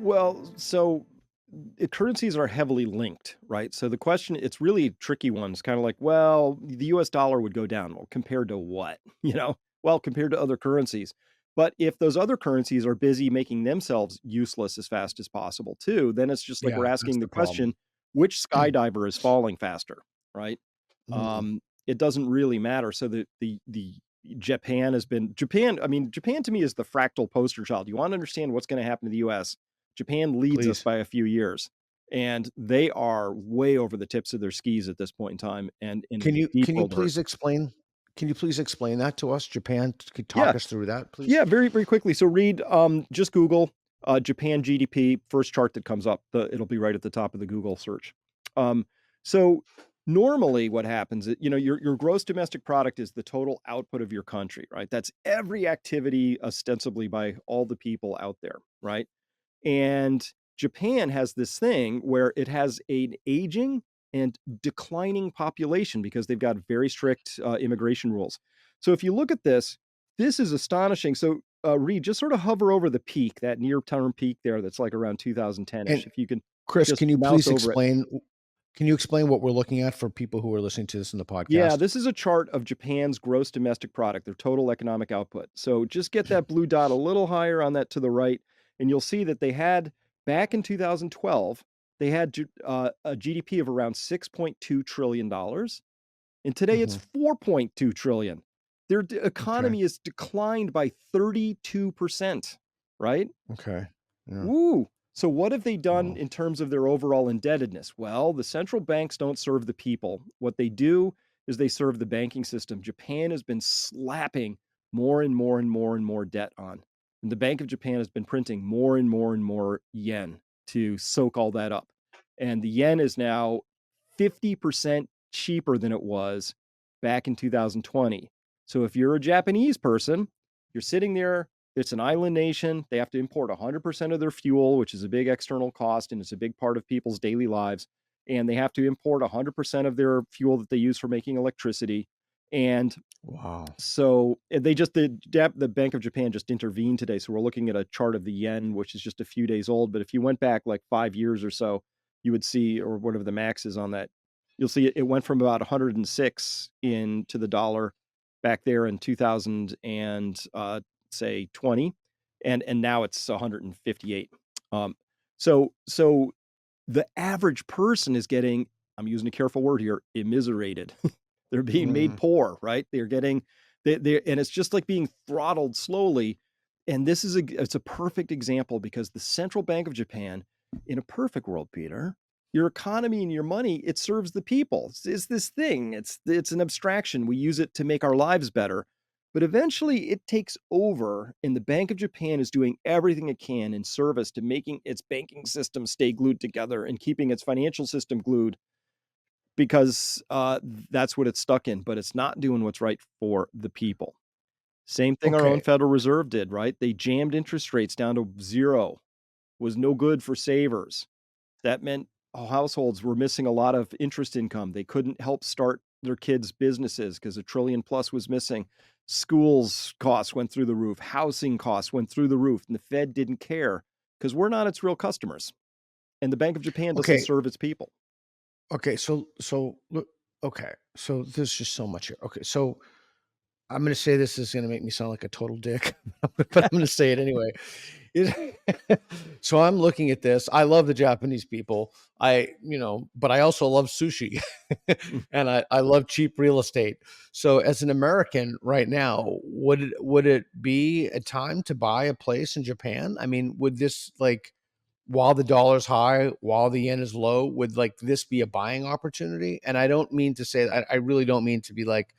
Well, so currencies are heavily linked, right? So the question, it's really a tricky one. It's kind of like, well, the US dollar would go down. Well, compared to what? Well, compared to other currencies. But if those other currencies are busy making themselves useless as fast as possible too, then it's just like we're Yeah, that's asking the the problem. question, which skydiver is falling faster, right? Mm, It doesn't really matter. So the Japan, I mean, Japan to me is the fractal poster child. You want to understand what's going to happen to the US. Japan leads us please. by a few years, and they are way over the tips of their skis at this point in time and in deep Can you world hurt. please explain that to us? Japan, could Yeah, talk us through that, please? yeah, very, very quickly. So read, just Google Japan GDP, first chart that comes up. It'll be right at the top of the Google search. Um, so normally, what happens, your gross domestic product is the total output of your country, right? That's every activity ostensibly by all the people out there, right? And Japan has this thing where it has an aging and declining population because they've got very strict immigration rules. So if you look at this, this is astonishing. So Reed, just sort of hover over the peak, that near-term peak there, that's like around 2010-ish. And If you can Chris, just mouse over it. can you explain what we're looking at for people who are listening to this in the Yeah, podcast? this is a chart of Japan's gross domestic product, their total economic output. So just get that blue dot a little higher on that to the right, and you'll see that they had back in 2012, they had a GDP of around $6.2 trillion dollars, and today it's Mhm. 4.2 trillion. Their Okay. economy has declined by 32%, right? Okay. Yeah. Woo! So what have they done Wow. in terms of their overall indebtedness? Well, the central banks don't serve the people. What they do is they serve the banking system. Japan has been slapping more and more and more and more debt on. And the Bank of Japan has been printing more and more and more yen to soak all that up. And the yen is now 50% cheaper than it was back in 2020. So if you're a Japanese person, you're sitting there, it's an island nation. They have to import 100% of their fuel, which is a big external cost, and it's a big part of people's daily lives. And they have to import 100% of their fuel that they use for making electricity. And Wow. so the Bank of Japan just intervened today. So we're looking at a chart of the yen, which is just a few days old. But if you went back like 5 years or so, you would see, or whatever the max is on that, you'll see it went from about 106 into the dollar back there in 2000 and say 20, and now it's 158. Um, so the average person is getting, I'm using a careful word here, immiserated. They're being made Mm. poor, right? They're getting they and it's just like being throttled slowly. And it's a perfect example because the Central Bank of Japan, in a perfect world, Peter, your economy and your money, it serves the people. It's this thing. It's an abstraction. We use it to make our lives better. But eventually it takes over, and the Bank of Japan is doing everything it can in service to making its banking system stay glued together and keeping its financial system glued because that's what it's stuck in, but it's not doing what's right for the people. Same thing our own Okay. Federal Reserve did, right? They jammed interest rates down to zero, was no good for savers. That meant households were missing a lot of interest income. They couldn't help start their kids' businesses because a trillion plus was missing. Schools costs went through the roof, housing costs went through the roof, and the Fed didn't care because we're not its real customers. And the Bank of Japan doesn't Okay. serve its people. Okay. So look. Okay. So there's just so much here. Okay. So I'm going to say this is going to make me sound like a total dick, but I'm going to say it anyway. It- so I'm looking at this. I love the Japanese people. But I also love sushi and I love cheap real estate. So as an American right now, would it be a time to buy a place in Japan? I mean, would this like while the dollar's high, while the yen is low, would like this be a buying opportunity? And I don't mean to say I really don't mean to be like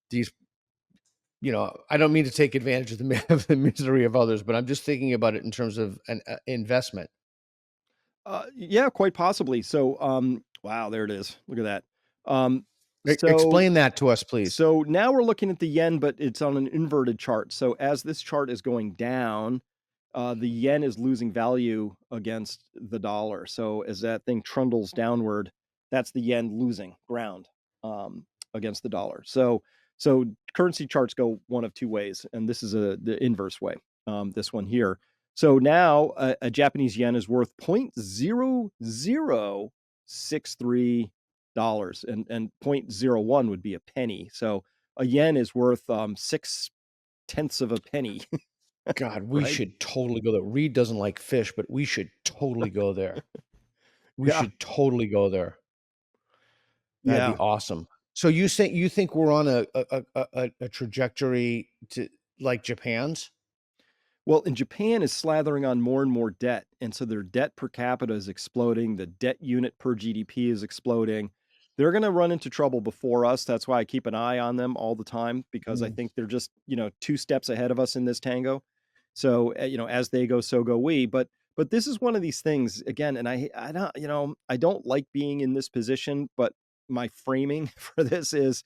these I don't mean to take advantage of of the misery of others, but I'm just thinking about it in terms of an investment. Yeah, quite possibly. So, wow, there it is. Look at that. Um, so Explain that to us, please. So now we're looking at the yen, but it's on an inverted chart. So as this chart is going down, the yen is losing value against the dollar. So as that thing trundles downward, that's the yen losing ground against the dollar. So currency charts go one of two ways, and this is the inverse way. This one here. So now a Japanese yen is worth 0.0063 dollars, and 0.01 would be a penny. So a yen is worth 6 tenths of a penny, God, we right? should totally go there. Reed doesn't like fish, but we should totally go there. We Yeah. should totally go there. That'd be Yeah. awesome. So you think we're on a trajectory to like Japan's? Well, and Japan is slathering on more and more debt. And so their debt per capita is exploding. The debt unit per GDP is exploding. They're going to run into trouble before us. That's why I keep an eye on them all the time, because I Mm, think they're just, 2 steps ahead of us in this tango. So, as they go, so go we. But this is one of these things again, and I don't like being in this position, but my framing for this is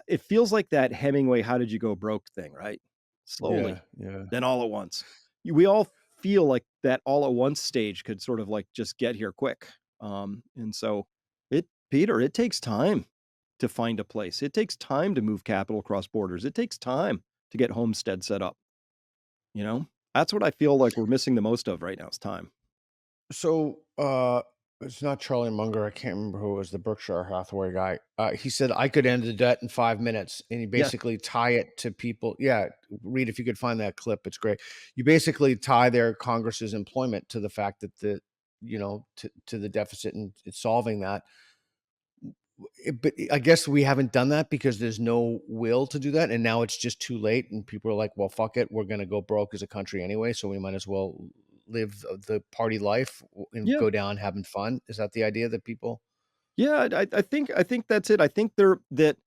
it feels like that Hemingway "How did you go broke" thing, right? yeah, Slowly, yeah. then all at once. We all feel like that all at once stage could sort of like just get here quick. And so Peter, it takes time to find a place. It takes time to move capital across borders. It takes time to get homestead set up, you know? That's what I feel like we're missing the most of right now is time. So, it's not Charlie Munger, I can't remember who it was, the Berkshire Hathaway guy. He said, "I could end the debt in 5 minutes," and you Yes. basically tie it to people. Yeah, Reed, if you could find that clip, it's great. You basically tie their Congress's employment to the fact that to the deficit and it's solving that. But I guess we haven't done that because there's no will to do that, and now it's just too late, and people are like, "Well, fuck it, we're gonna go broke as a country anyway, so we might as well live the party life and Yeah. go down having fun." Is that the idea that people? Yeah, I think that's it. I think that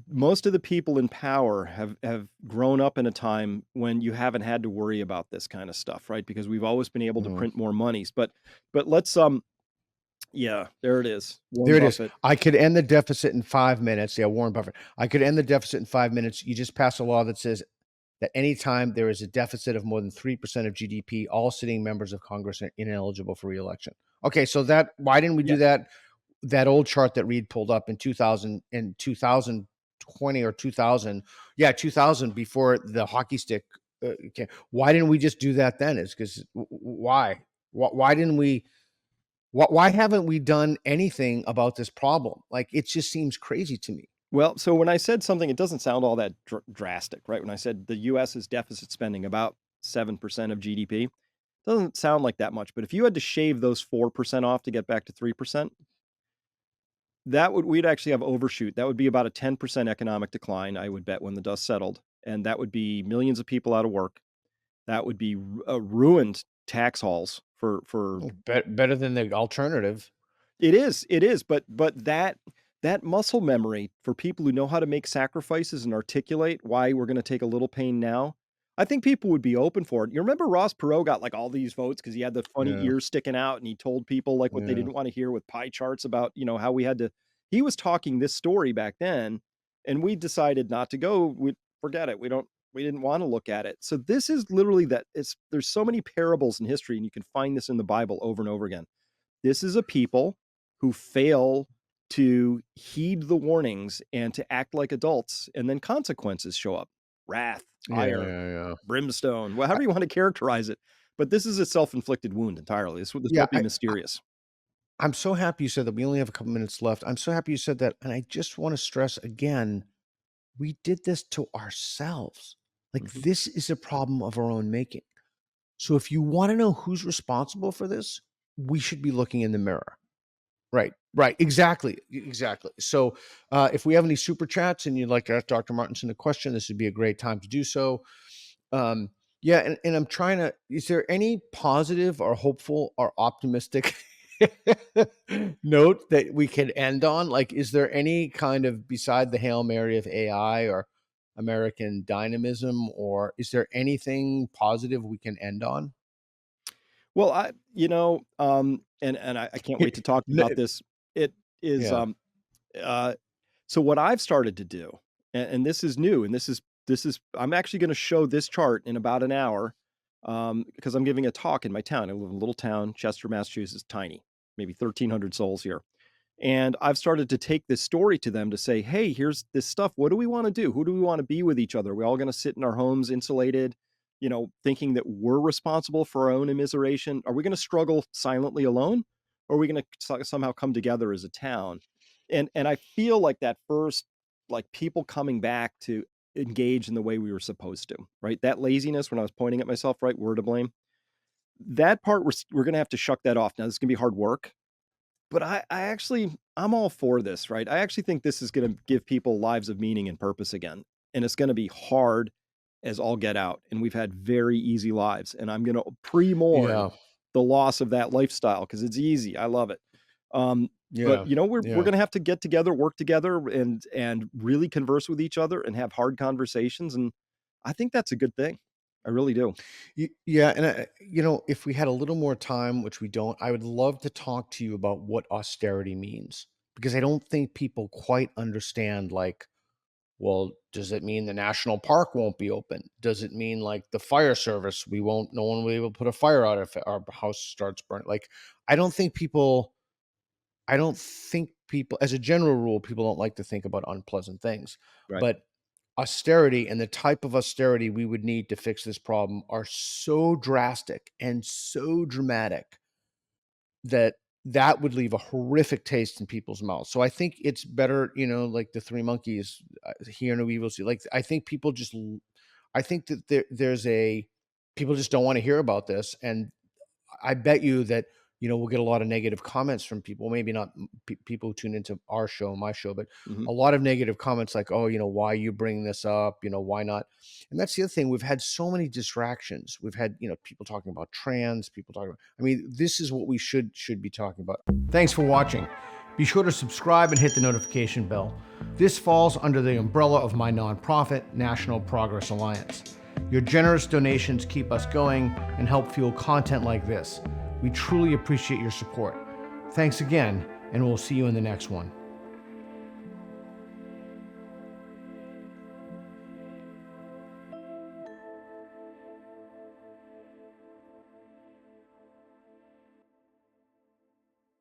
most of the people in power have grown up in a time when you haven't had to worry about this kind of stuff, right? Because we've always been able to Mhm. print more monies. But let's yeah, there it is. Warren There it is. Buffett. I could end the deficit in 5 minutes. Yeah, Warren Buffett. I could end the deficit in 5 minutes. You just pass a law that says that anytime there is a deficit of more than 3% of GDP, all sitting members of Congress are ineligible for reelection. Okay, so that why didn't we Yeah. do that? That old chart that Reed pulled up in 2020 or 2000, yeah, 2000 before the hockey stick came. Why didn't we just do that then? Is because why? Why didn't we? Why haven't we done anything about this problem? Like it just seems crazy to me. Well, so when I said something, it doesn't sound all that drastic, right? When I said the US is deficit spending about 7% of GDP, doesn't sound like that much. But if you had to shave those 4% off to get back to 3%, we'd actually have overshoot. That would be about a 10% economic decline, I would bet, when the dust settled. And that would be millions of people out of work. That would be ruined tax hauls for Better than the alternative. it is, but that muscle memory for people who know how to make sacrifices and articulate why we're gonna take a little pain now, I think people would be open for it. You remember Ross Perot got, like, all these votes because he had the funny Yeah, ears sticking out, and he told people, like, what they yeah. didn't wanna hear with pie charts about, how we had to he was talking this story back then, and we decided not to go. We forget it. We didn't wanna look at it. So this is literally that there's so many parables in history, and you can find this in the Bible over and over again. This is a people who fail to heed the warnings and to act like adults, and then consequences show up. Wrath, Yeah, ire, yeah, yeah. brimstone, I however you want to characterize it. But this is a self-inflicted wound entirely. This yeah, won't be mysterious. I'm so happy you said that. We only have a couple minutes left. I'm so happy you said that, and I just wanna stress again, we did this to ourselves. Like, Mhm. this is a problem of our own making. So if you wanna know who's responsible for this, we should be looking in the mirror. Right, right, exactly, exactly. So, if we have any super chats and you'd like to ask Dr. Martenson a question, this would be a great time to do so. Um, yeah, and I'm trying to is there any positive or hopeful or optimistic note that we can end on? Like, is there any kind of beside the Hail Mary of AI or American dynamism, or is there anything positive we can end on? Well, and I can't wait to talk about this. It is Yeah. uh so what I've started to do, and this is new, and this is I'm actually going to show this chart in about an hour, because I'm giving a talk in my town. I live in a little town, Chester, Massachusetts, tiny, maybe 1,300 souls here. And I've started to take this story to them to say, hey, here's this stuff. What do we want to do? Who do we want to be with each other? Are we all going to sit in our homes insulated, thinking that we're responsible for our own immiseration? Are we going to struggle silently alone, or are we going to somehow come together as a town? And I feel like that first, like people coming back to engage in the way we were supposed to, right? That laziness when I was pointing at myself, right? We're to blame. That part we're going to have to shuck that off. Now this is going to be hard work, but I'm all for this, right? I actually think this is gonna give people lives of meaning and purpose again, and it's gonna be hard as all get out, and we've had very easy lives, and I'm gonna pre-mourn Yeah. the loss of that lifestyle because it's easy, I love it. But, Yeah. we're Yeah. gonna have to get together, work together, and really converse with each other and have hard conversations, and I think that's a good thing. I really do. Yeah, and if we had a little more time, which we don't, I would love to talk to you about what austerity means because I don't think people quite understand. Like, well, does it mean the national park won't be open? Does it mean like the fire service we won't? No one will be able to put a fire out if our house starts burning. Like, I don't think people I don't think people, as a general rule, people don't like to think about unpleasant things. Right. But austerity and the type of austerity we would need to fix this problem are so drastic and so dramatic that that would leave a horrific taste in people's mouths. So I think it's better, like the three monkeys, hear no evil, see. Like I think people just, I think that there's a people just don't want to hear about this, and I bet you that, we'll get a lot of negative comments from people, maybe not people who tune into our show, my show, but Mhm. a lot of negative comments like, oh, why are you bringing this up? Why not? And that's the other thing. We've had so many distractions. We've had, people talking about trans, people talking about, I mean, this is what we should be talking about. Thanks for watching. Be sure to subscribe and hit the notification bell. This falls under the umbrella of my nonprofit, National Progress Alliance. Your generous donations keep us going and help fuel content like this. We truly appreciate your support. Thanks again, and we'll see you in the next one.